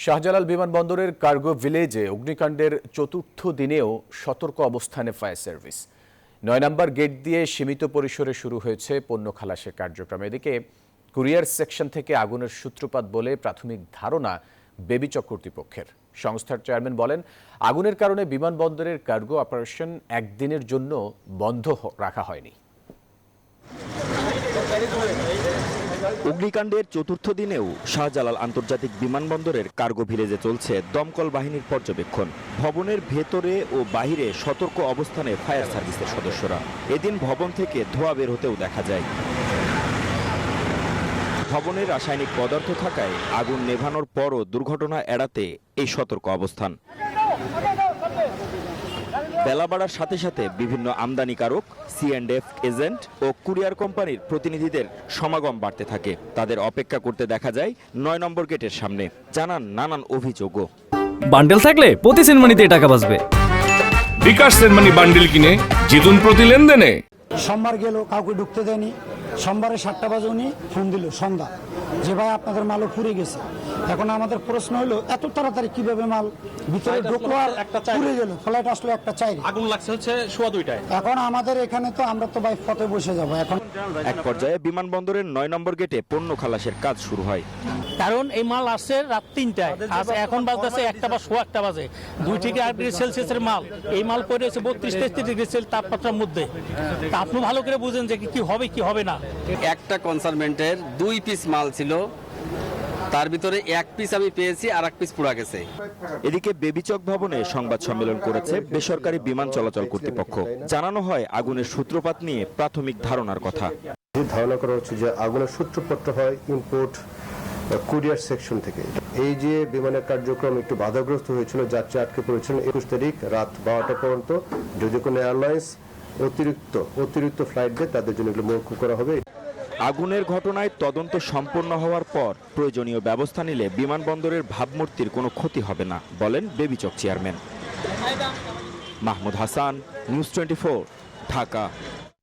শাহজালাল বিমানবন্দরের কার্গো ভিলেজে অগ্নিকাণ্ডের চতুর্থ দিনেও সতর্ক অবস্থানে ফায়ার সার্ভিস। ৯ নম্বর গেট দিয়ে সীমিত পরিসরে শুরু হয়েছে পণ্য খালাসের কার্যক্রম। এদিকে কুরিয়ার সেকশন থেকে আগুনের সূত্রপাত বলে প্রাথমিক ধারণা বেবিচক কর্তৃপক্ষের। সংস্থার চেয়ারম্যান বলেন, আগুনের কারণে বিমানবন্দরের কার্গো অপারেশন একদিনের জন্য বন্ধ রাখা হয়নি। অগ্নিকাণ্ডের চতুর্থ দিনেও শাহজালাল আন্তর্জাতিক বিমানবন্দরের কার্গো ভিলেজে চলছে দমকল বাহিনীর পর্যবেক্ষণ। ভবনের ভেতরে ও বাহিরে সতর্ক অবস্থানে ফায়ার সার্ভিসের সদস্যরা। এদিন ভবন থেকে ধোঁয়া বের হতেও দেখা যায়। ভবনে রাসায়নিক পদার্থ থাকায় আগুন নেভানোর পরও দুর্ঘটনা এড়াতে এই সতর্ক অবস্থান। বেলা বাড়ার সাথে সাথে বিভিন্ন আমদানিকারক, C&F এজেন্ট ও কুরিয়ার কোম্পানির প্রতিনিধিদের সমাগম বাড়তে থাকে। তাদের অপেক্ষা করতে দেখা যায় ৯ নম্বর গেটের সামনে। জানান নানান অভিযোগও। বান্ডেল থাকলে প্রতি সেনমানিতে টাকা বাঁচবে। বিকাশ সেনমানি বান্ডেল কিনে জিতুন প্রতি লেনদেনে। সোমবার গেল, কাউকে ঢুকতে দেয়নি। সোমবারে 7টা বাজে উনি ফোন দিল সন্ধ্যা, যে ভাই আপনাদের মালও পুড়ে গেছে। এখন আমাদের প্রশ্ন হলো, এত তাড়াতাড়ি কিভাবে মাল ভিতরে ঢুকলো আর পুড়ে গেল? ফ্লাইট আসলো একটা চাই, আগুন লাগছে হচ্ছে 2:15টায়। এখন আমাদের এখানে তো আমরা তো ভাই ফতে বসে যাবো। এখন এক পর্যায়ে বিমানবন্দরের ৯ নম্বর গেটে পণ্য খালাসের কাজ শুরু হয়। কারণ এই মাল আসছে রাত 3টায়, এখন বাজতেছে 1টা বা 1:15 বাজে। 2 থেকে 8 ডিগ্রি সেলসিয়াসের মাল, এই মাল পড়ে আছে 32-33 ডিগ্রি সেলসিয়াস তাপমাত্রার মধ্যে। তা আপনি ভালো করে বুঝেন যে কি হবে কি হবে না। একটা কনসাইনমেন্টের 2 পিস মাল ছিল, তার ভিতরে 1 পিস আমি পেয়েছি আর 1 পিস পুড়া গেছে। এদিকে বেবিচক ভবনে সংবাদ সম্মেলন করেছে বেসরকারি বিমান চলাচল কর্তৃপক্ষ। জানানো হয় আগুনের সূত্রপাত নিয়ে প্রাথমিক ধারণার কথা। ধারণা করা হচ্ছে যে আগুনের সূত্রপাত হয় ইম্পোর্ট কুরিয়ার সেকশন থেকে। এই যে বিমানের কার্যক্রম একটু বাধাগ্রস্ত হয়েছিল, যাত্রী আটকে পড়েছিল 21 তারিখ রাত 12টা পর্যন্ত। যদি কোনো এয়ারলাইন্স অতিরিক্ত ফ্লাইট দেয়, তাদের জন্য এগুলো মৌকুফ করা হবে। আগুনের ঘটনায় তদন্ত সম্পন্ন হওয়ার পর প্রয়োজনীয় ব্যবস্থা নিলে বিমানবন্দরের ভাবমূর্তির কোনো ক্ষতি হবে না বলেন বেবিচক চেয়ারম্যান। মাহমুদ হাসান, নিউজ 24, ঢাকা।